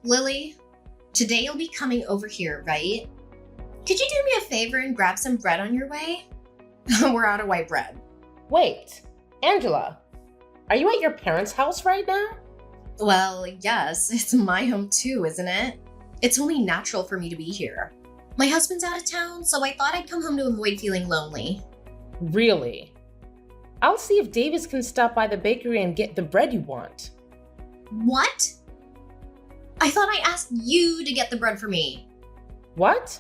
Lily, today you'll be coming over here, right? Could you do me a favor and grab some bread on your way? We're out of white bread. Wait, Angela, are you at your parents' house right now? Well, yes, it's my home too, isn't it? It's only natural for me to be here. My husband's out of town, so I thought I'd come home to avoid feeling lonely. Really? I'll see if Davis can stop by the bakery and get the bread you want. What? I thought I asked you to get the bread for me. What?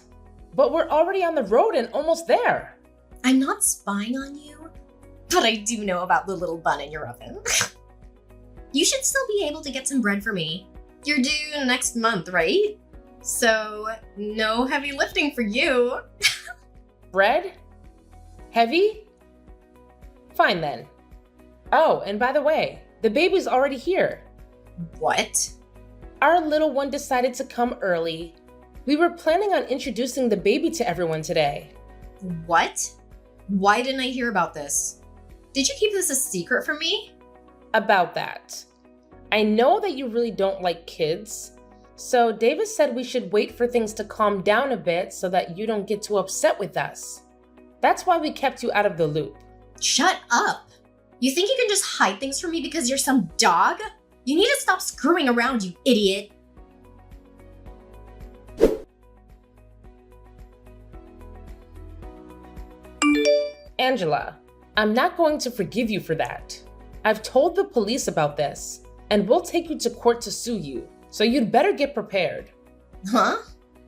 But we're already on the road and almost there. I'm not spying on you, but I do know about the little bun in your oven. You should still be able to get some bread for me. You're due next month, right? So, no heavy lifting for you. Bread? Heavy? Fine then. Oh, and by the way, the baby's already here. What? Our little one decided to come early. We were planning on introducing the baby to everyone today. What? Why didn't I hear about this? Did you keep this a secret from me? About that. I know that you really don't like kids, so Davis said we should wait for things to calm down a bit so that you don't get too upset with us. That's why we kept you out of the loop. Shut up! You think you can just hide things from me because you're some dog? You need to stop screwing around, you idiot! Angela, I'm not going to forgive you for that. I've told the police about this, and we'll take you to court to sue you, so you'd better get prepared. Huh?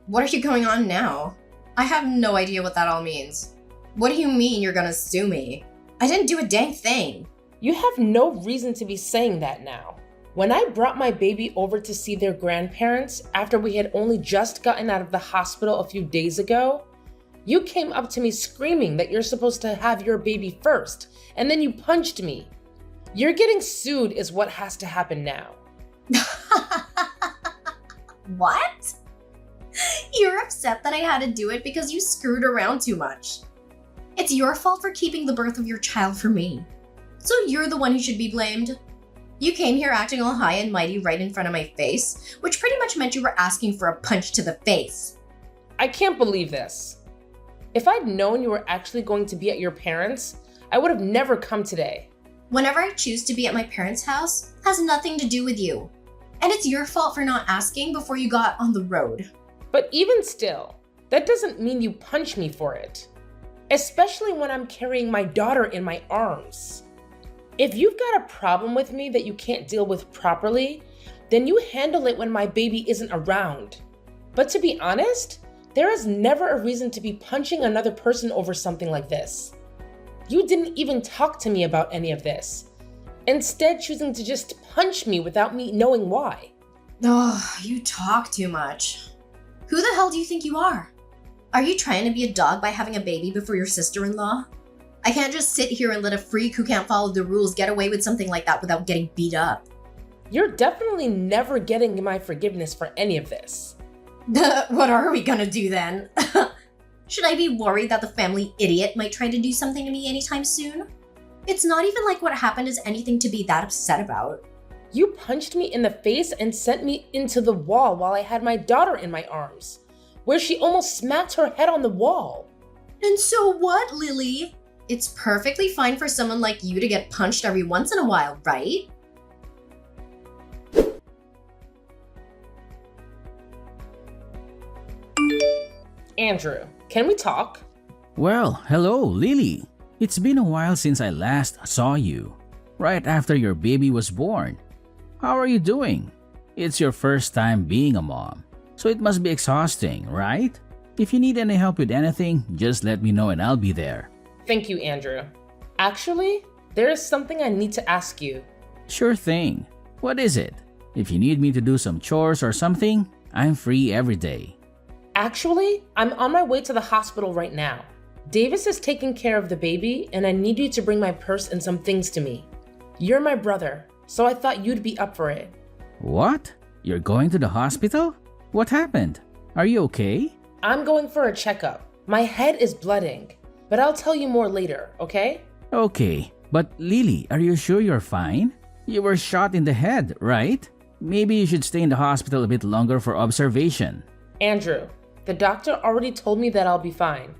What are you going on now? I have no idea what that all means. What do you mean you're gonna sue me? I didn't do a dang thing. You have no reason to be saying that now. When I brought my baby over to see their grandparents after we had only just gotten out of the hospital a few days ago, you came up to me screaming that you're supposed to have your baby first, and then you punched me. You're getting sued is what has to happen now. What? You're upset that I had to do it because you screwed around too much. It's your fault for keeping the birth of your child from me. So you're the one who should be blamed. You came here acting all high and mighty right in front of my face, which pretty much meant you were asking for a punch to the face. I can't believe this. If I'd known you were actually going to be at your parents', I would have never come today. Whenever I choose to be at my parents' house has nothing to do with you. And it's your fault for not asking before you got on the road. But even still, that doesn't mean you punch me for it. Especially when I'm carrying my daughter in my arms. If you've got a problem with me that you can't deal with properly, then you handle it when my baby isn't around. But to be honest, there is never a reason to be punching another person over something like this. You didn't even talk to me about any of this, instead choosing to just punch me without me knowing why. Oh, you talk too much. Who the hell do you think you are? Are you trying to be a dog by having a baby before your sister-in-law? I can't just sit here and let a freak who can't follow the rules get away with something like that without getting beat up. You're definitely never getting my forgiveness for any of this. What are we gonna do then? Should I be worried that the family idiot might try to do something to me anytime soon? It's not even like what happened is anything to be that upset about. You punched me in the face and sent me into the wall while I had my daughter in my arms, where she almost smacked her head on the wall. And so what, Lily? It's perfectly fine for someone like you to get punched every once in a while, right? Andrew, can we talk? Well, hello, Lily. It's been a while since I last saw you, right after your baby was born. How are you doing? It's your first time being a mom, so it must be exhausting, right? If you need any help with anything, just let me know and I'll be there. Thank you, Andrew. Actually, there is something I need to ask you. Sure thing. What is it? If you need me to do some chores or something, I'm free every day. Actually, I'm on my way to the hospital right now. Davis is taking care of the baby, and I need you to bring my purse and some things to me. You're my brother, so I thought you'd be up for it. What? You're going to the hospital? What happened? Are you okay? I'm going for a checkup. My head is blooding, but I'll tell you more later, okay? Okay, but Lily, are you sure you're fine? You were shot in the head, right? Maybe you should stay in the hospital a bit longer for observation. Andrew, the doctor already told me that I'll be fine.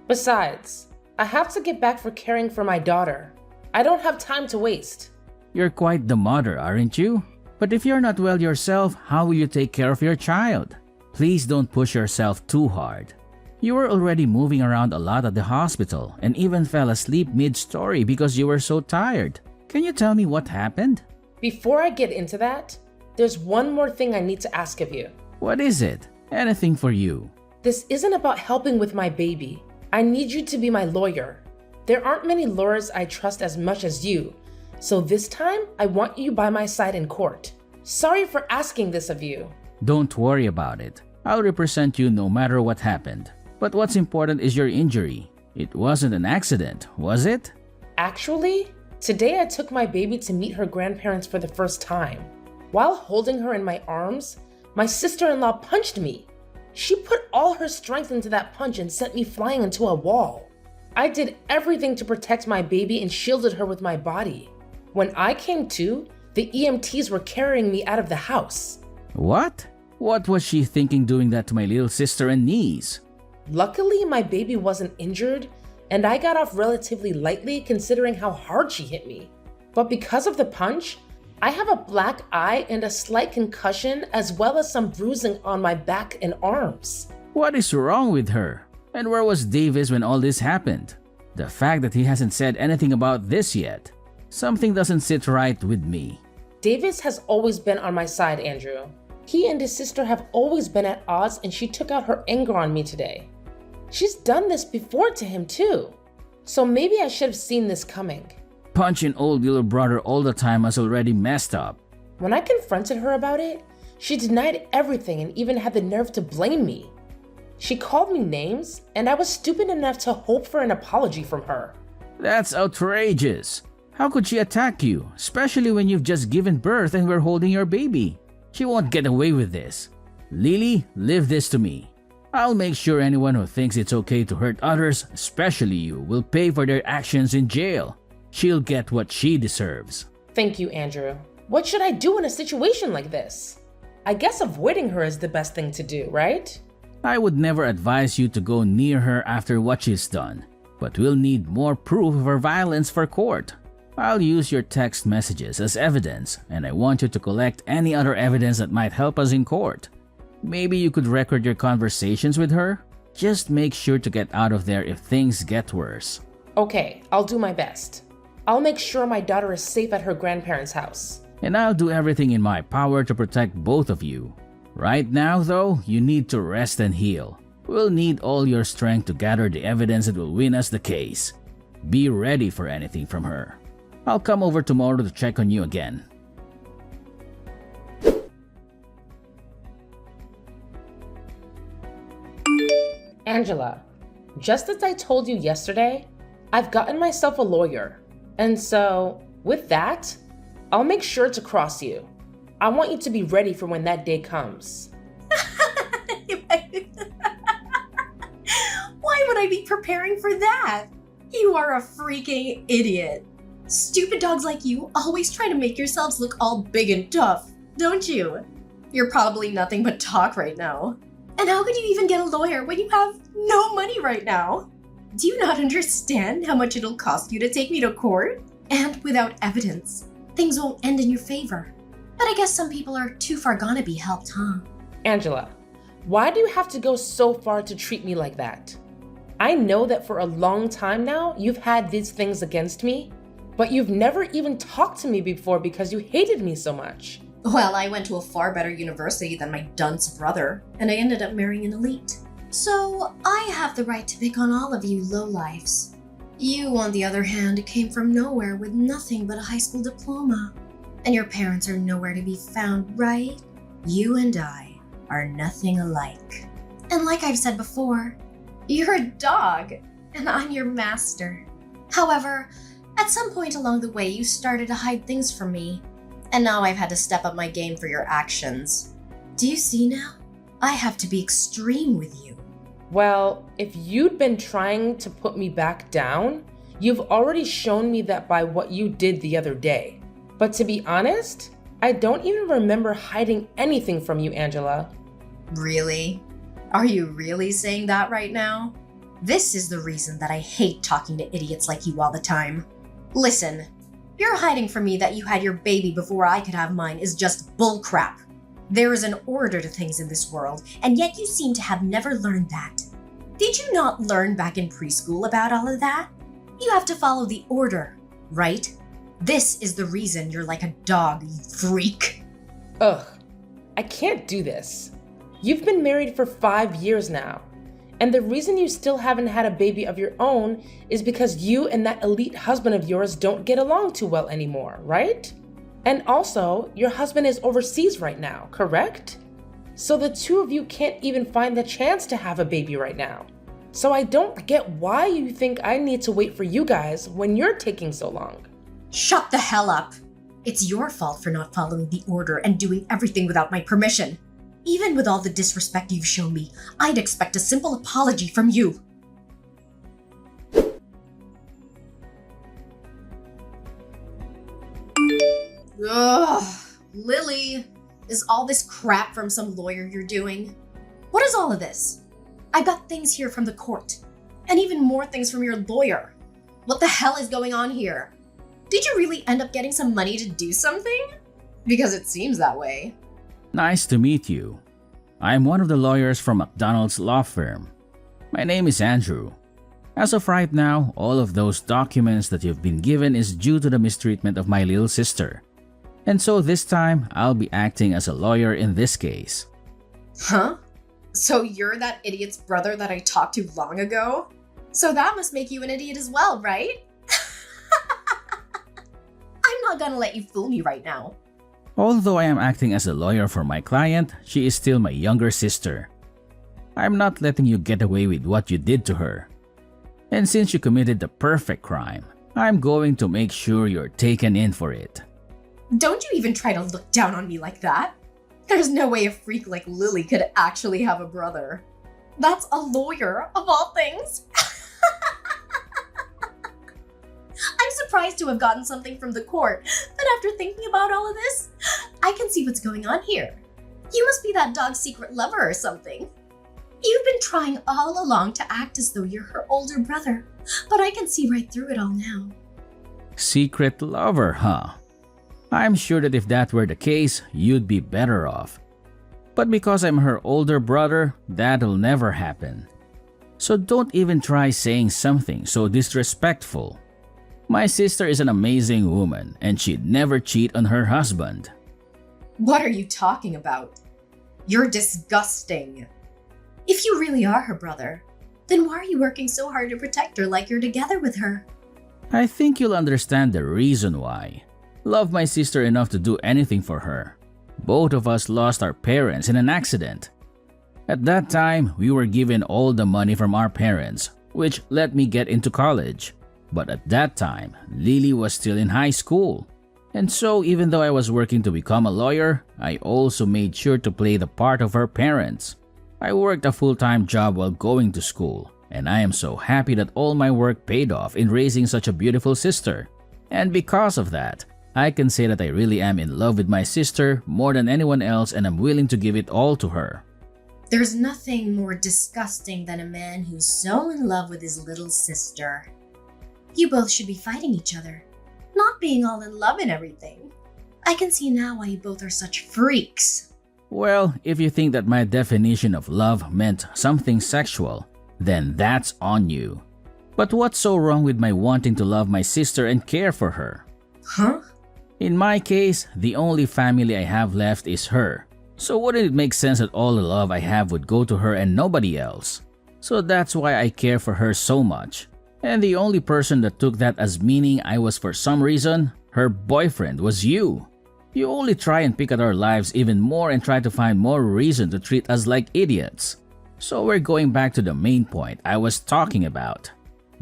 Besides, I have to get back for caring for my daughter. I don't have time to waste. You're quite the mother, aren't you? But if you're not well yourself, how will you take care of your child? Please don't push yourself too hard. You were already moving around a lot at the hospital and even fell asleep mid-story because you were so tired. Can you tell me what happened? Before I get into that, there's one more thing I need to ask of you. What is it? Anything for you. This isn't about helping with my baby. I need you to be my lawyer. There aren't many lawyers I trust as much as you, so this time I want you by my side in court. Sorry for asking this of you. Don't worry about it. I'll represent you no matter what happened. But what's important is your injury. It wasn't an accident, was it? Actually, today I took my baby to meet her grandparents for the first time. While holding her in my arms, my sister-in-law punched me. She put all her strength into that punch and sent me flying into a wall. I did everything to protect my baby and shielded her with my body. When I came to, the EMTs were carrying me out of the house. What? What was she thinking doing that to my little sister and niece? Luckily, my baby wasn't injured, and I got off relatively lightly considering how hard she hit me. But because of the punch, I have a black eye and a slight concussion as well as some bruising on my back and arms. What is wrong with her? And where was Davis when all this happened? The fact that he hasn't said anything about this yet. Something doesn't sit right with me. Davis has always been on my side, Andrew. He and his sister have always been at odds, and she took out her anger on me today. She's done this before to him too. So maybe I should have seen this coming. Punching old little brother all the time has already messed up. When I confronted her about it, she denied everything and even had the nerve to blame me. She called me names, and I was stupid enough to hope for an apology from her. That's outrageous. How could she attack you, especially when you've just given birth and we're holding your baby? She won't get away with this. Lily, leave this to me. I'll make sure anyone who thinks it's okay to hurt others, especially you, will pay for their actions in jail. She'll get what she deserves. Thank you, Andrew. What should I do in a situation like this? I guess avoiding her is the best thing to do, right? I would never advise you to go near her after what she's done, but we'll need more proof of her violence for court. I'll use your text messages as evidence, and I want you to collect any other evidence that might help us in court. Maybe you could record your conversations with her? Just make sure to get out of there if things get worse. Okay, I'll do my best. I'll make sure my daughter is safe at her grandparents' house. And I'll do everything in my power to protect both of you. Right now, though, you need to rest and heal. We'll need all your strength to gather the evidence that will win us the case. Be ready for anything from her. I'll come over tomorrow to check on you again. Angela, just as I told you yesterday, I've gotten myself a lawyer. And so, with that, I'll make sure to cross you. I want you to be ready for when that day comes. Why would I be preparing for that? You are a freaking idiot. Stupid dogs like you always try to make yourselves look all big and tough, don't you? You're probably nothing but talk right now. And how could you even get a lawyer when you have no money right now? Do you not understand how much it'll cost you to take me to court? And without evidence, things won't end in your favor. But I guess some people are too far gone to be helped, huh? Angela, why do you have to go so far to treat me like that? I know that for a long time now, you've had these things against me, but you've never even talked to me before because you hated me so much. Well, I went to a far better university than my dunce brother, and I ended up marrying an elite. So I have the right to pick on all of you lowlifes. You, on the other hand, came from nowhere with nothing but a high school diploma. And your parents are nowhere to be found, right? You and I are nothing alike. And like I've said before, you're a dog, and I'm your master. However, at some point along the way, you started to hide things from me. And now I've had to step up my game for your actions. Do you see now? I have to be extreme with you. Well, if you'd been trying to put me back down, you've already shown me that by what you did the other day. But to be honest, I don't even remember hiding anything from you, Angela. Really? Are you really saying that right now? This is the reason that I hate talking to idiots like you all the time. Listen, you're hiding from me that you had your baby before I could have mine is just bullcrap. There is an order to things in this world, and yet you seem to have never learned that. Did you not learn back in preschool about all of that? You have to follow the order, right? This is the reason you're like a dog, you freak. Ugh, I can't do this. You've been married for 5 years now, and the reason you still haven't had a baby of your own is because you and that elite husband of yours don't get along too well anymore, right? And also, your husband is overseas right now, correct? So the two of you can't even find the chance to have a baby right now. So I don't get why you think I need to wait for you guys when you're taking so long. Shut the hell up. It's your fault for not following the order and doing everything without my permission. Even with all the disrespect you've shown me, I'd expect a simple apology from you. Ugh, Lily, is all this crap from some lawyer you're doing? What is all of this? I got things here from the court, and even more things from your lawyer. What the hell is going on here? Did you really end up getting some money to do something? Because it seems that way. Nice to meet you. I'm one of the lawyers from McDonald's law firm. My name is Andrew. As of right now, all of those documents that you've been given is due to the mistreatment of my little sister. And so this time, I'll be acting as a lawyer in this case. Huh? So you're that idiot's brother that I talked to long ago? So that must make you an idiot as well, right? I'm not gonna let you fool me right now. Although I am acting as a lawyer for my client, she is still my younger sister. I'm not letting you get away with what you did to her. And since you committed the perfect crime, I'm going to make sure you're taken in for it. Don't you even try to look down on me like that. There's no way a freak like Lily could actually have a brother. That's a lawyer, of all things. I'm surprised to have gotten something from the court, but after thinking about all of this, I can see what's going on here. You must be that dog's secret lover or something. You've been trying all along to act as though you're her older brother, but I can see right through it all now. Secret lover, huh? I'm sure that if that were the case, you'd be better off. But because I'm her older brother, that'll never happen. So don't even try saying something so disrespectful. My sister is an amazing woman and she'd never cheat on her husband. What are you talking about? You're disgusting. If you really are her brother, then why are you working so hard to protect her like you're together with her? I think you'll understand the reason why. Love my sister enough to do anything for her. Both of us lost our parents in an accident. At that time, we were given all the money from our parents, which let me get into college. But at that time, Lily was still in high school. And so even though I was working to become a lawyer, I also made sure to play the part of her parents. I worked a full-time job while going to school, and I am so happy that all my work paid off in raising such a beautiful sister. And because of that, I can say that I really am in love with my sister more than anyone else and I'm willing to give it all to her. There's nothing more disgusting than a man who's so in love with his little sister. You both should be fighting each other, not being all in love and everything. I can see now why you both are such freaks. Well, if you think that my definition of love meant something sexual, then that's on you. But what's so wrong with my wanting to love my sister and care for her? Huh? In my case, the only family I have left is her. So wouldn't it make sense that all the love I have would go to her and nobody else? So that's why I care for her so much. And the only person that took that as meaning I was for some reason, her boyfriend, was you. You only try and pick at our lives even more and try to find more reason to treat us like idiots. So we're going back to the main point I was talking about.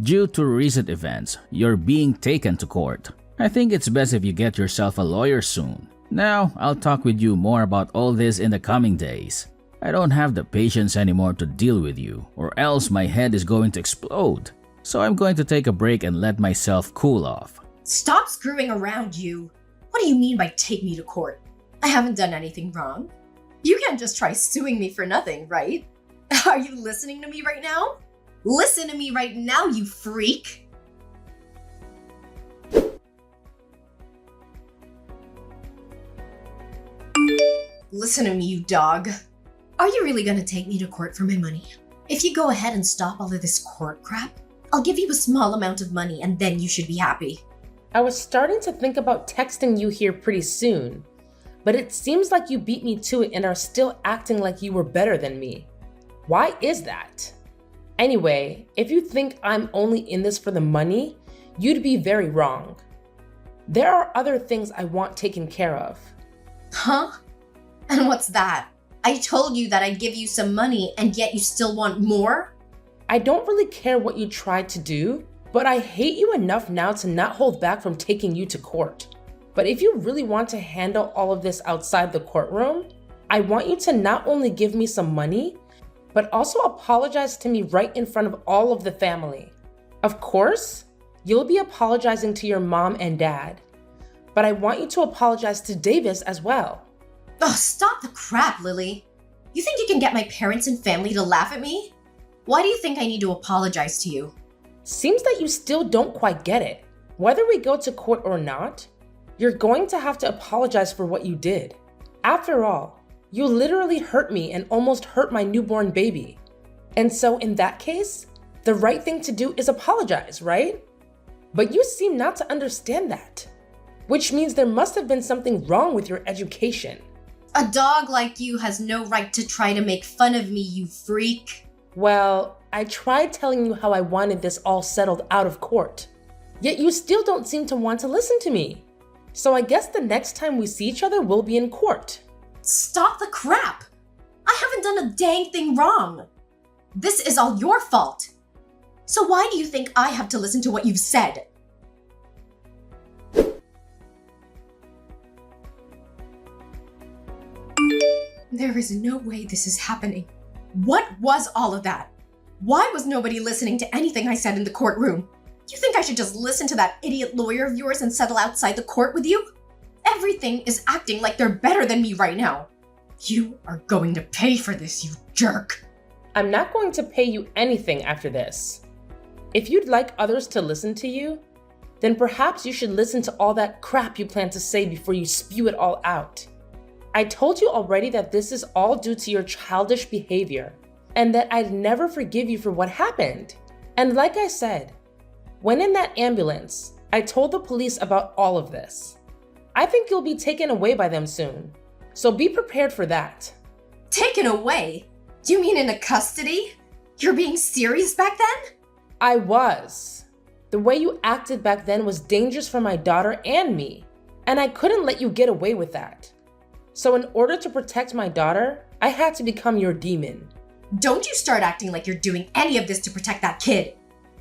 Due to recent events, you're being taken to court. I think it's best if you get yourself a lawyer soon. Now, I'll talk with you more about all this in the coming days. I don't have the patience anymore to deal with you, or else my head is going to explode. So I'm going to take a break and let myself cool off. Stop screwing around, you. What do you mean by take me to court? I haven't done anything wrong. You can't just try suing me for nothing, right? Are you listening to me right now? Listen to me right now, you freak! Listen to me, you dog. Are you really gonna take me to court for my money? If you go ahead and stop all of this court crap, I'll give you a small amount of money and then you should be happy. I was starting to think about texting you here pretty soon, but it seems like you beat me to it and are still acting like you were better than me. Why is that? Anyway, if you think I'm only in this for the money, you'd be very wrong. There are other things I want taken care of. Huh? And what's that? I told you that I'd give you some money and yet you still want more? I don't really care what you tried to do, but I hate you enough now to not hold back from taking you to court. But if you really want to handle all of this outside the courtroom, I want you to not only give me some money, but also apologize to me right in front of all of the family. Of course, you'll be apologizing to your mom and dad, but I want you to apologize to Davis as well. Oh, stop the crap, Lily. You think you can get my parents and family to laugh at me? Why do you think I need to apologize to you? Seems that you still don't quite get it. Whether we go to court or not, you're going to have to apologize for what you did. After all, you literally hurt me and almost hurt my newborn baby. And so in that case, the right thing to do is apologize, right? But you seem not to understand that, which means there must have been something wrong with your education. A dog like you has no right to try to make fun of me, you freak. Well, I tried telling you how I wanted this all settled out of court, yet you still don't seem to want to listen to me. So I guess the next time we see each other, we'll be in court. Stop the crap! I haven't done a dang thing wrong. This is all your fault. So why do you think I have to listen to what you've said? There is no way this is happening. What was all of that? Why was nobody listening to anything I said in the courtroom? You think I should just listen to that idiot lawyer of yours and settle outside the court with you? Everything is acting like they're better than me right now. You are going to pay for this, you jerk. I'm not going to pay you anything after this. If you'd like others to listen to you, then perhaps you should listen to all that crap you plan to say before you spew it all out. I told you already that this is all due to your childish behavior, and that I'd never forgive you for what happened. And like I said, when in that ambulance, I told the police about all of this. I think you'll be taken away by them soon, so be prepared for that. Taken away? Do you mean into custody? You're being serious back then? I was. The way you acted back then was dangerous for my daughter and me, and I couldn't let you get away with that. So in order to protect my daughter, I had to become your demon. Don't you start acting like you're doing any of this to protect that kid.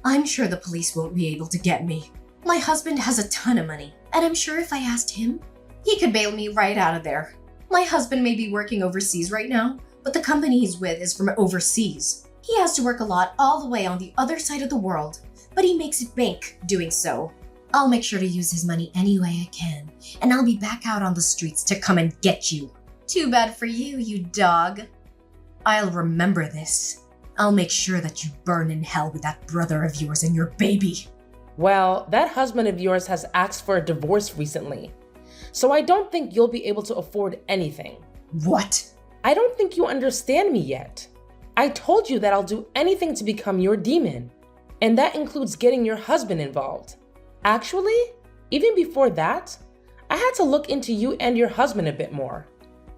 I'm sure the police won't be able to get me. My husband has a ton of money, and I'm sure if I asked him, he could bail me right out of there. My husband may be working overseas right now, but the company he's with is from overseas. He has to work a lot all the way on the other side of the world, but he makes it bank doing so. I'll make sure to use his money any way I can, and I'll be back out on the streets to come and get you. Too bad for you, you dog. I'll remember this. I'll make sure that you burn in hell with that brother of yours and your baby. Well, that husband of yours has asked for a divorce recently, so I don't think you'll be able to afford anything. What? I don't think you understand me yet. I told you that I'll do anything to become your demon, and that includes getting your husband involved. Actually, even before that, I had to look into you and your husband a bit more,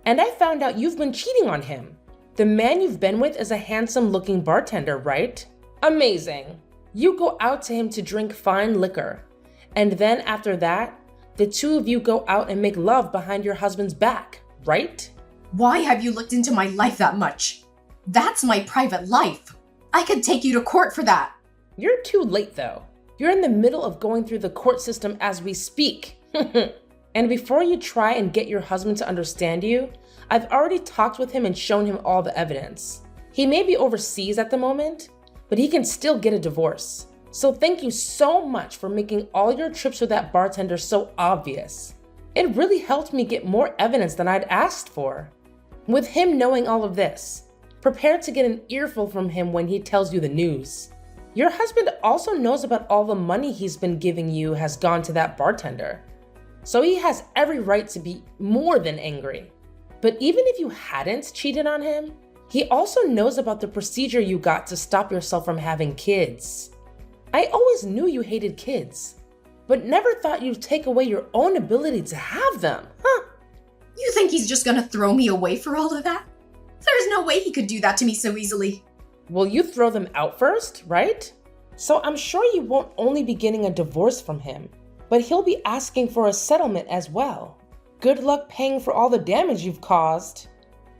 and I found out you've been cheating on him. The man you've been with is a handsome-looking bartender, right? Amazing. You go out to him to drink fine liquor, and then after that, the two of you go out and make love behind your husband's back, right? Why have you looked into my life that much? That's my private life. I could take you to court for that. You're too late though. You're in the middle of going through the court system as we speak. And before you try and get your husband to understand you, I've already talked with him and shown him all the evidence. He may be overseas at the moment, but he can still get a divorce. So thank you so much for making all your trips with that bartender so obvious. It really helped me get more evidence than I'd asked for. With him knowing all of this, prepare to get an earful from him when he tells you the news. Your husband also knows about all the money he's been giving you has gone to that bartender. So he has every right to be more than angry. But even if you hadn't cheated on him, he also knows about the procedure you got to stop yourself from having kids. I always knew you hated kids, but never thought you'd take away your own ability to have them, huh? You think he's just gonna throw me away for all of that? There's no way he could do that to me so easily. Well, you throw them out first, right? So I'm sure you won't only be getting a divorce from him, but he'll be asking for a settlement as well. Good luck paying for all the damage you've caused.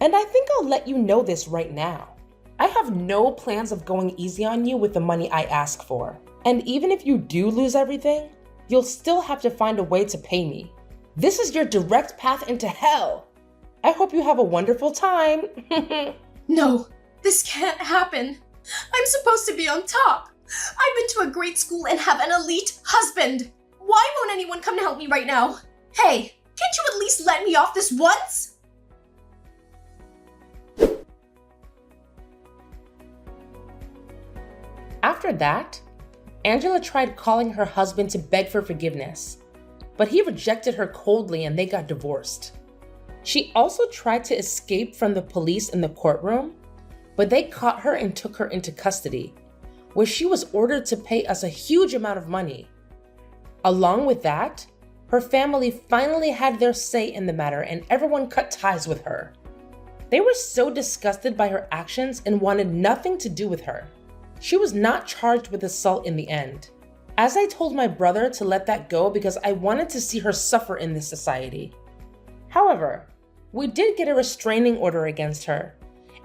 And I think I'll let you know this right now. I have no plans of going easy on you with the money I ask for. And even if you do lose everything, you'll still have to find a way to pay me. This is your direct path into hell. I hope you have a wonderful time. No, this can't happen. I'm supposed to be on top. I've been to a great school and have an elite husband. Why won't anyone come to help me right now? Hey, can't you at least let me off this once? After that, Angela tried calling her husband to beg for forgiveness, but he rejected her coldly and they got divorced. She also tried to escape from the police in the courtroom, but they caught her and took her into custody, where she was ordered to pay us a huge amount of money. Along with that, her family finally had their say in the matter and everyone cut ties with her. They were so disgusted by her actions and wanted nothing to do with her. She was not charged with assault in the end, as I told my brother to let that go because I wanted to see her suffer in this society. However, we did get a restraining order against her,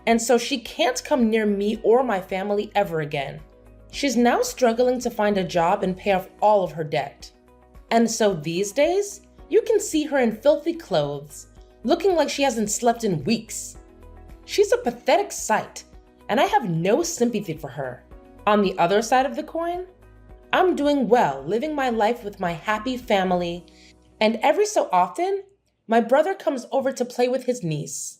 and so she can't come near me or my family ever again. She's now struggling to find a job and pay off all of her debt. And so these days, you can see her in filthy clothes, looking like she hasn't slept in weeks. She's a pathetic sight, and I have no sympathy for her. On the other side of the coin, I'm doing well, living my life with my happy family, and every so often, my brother comes over to play with his niece.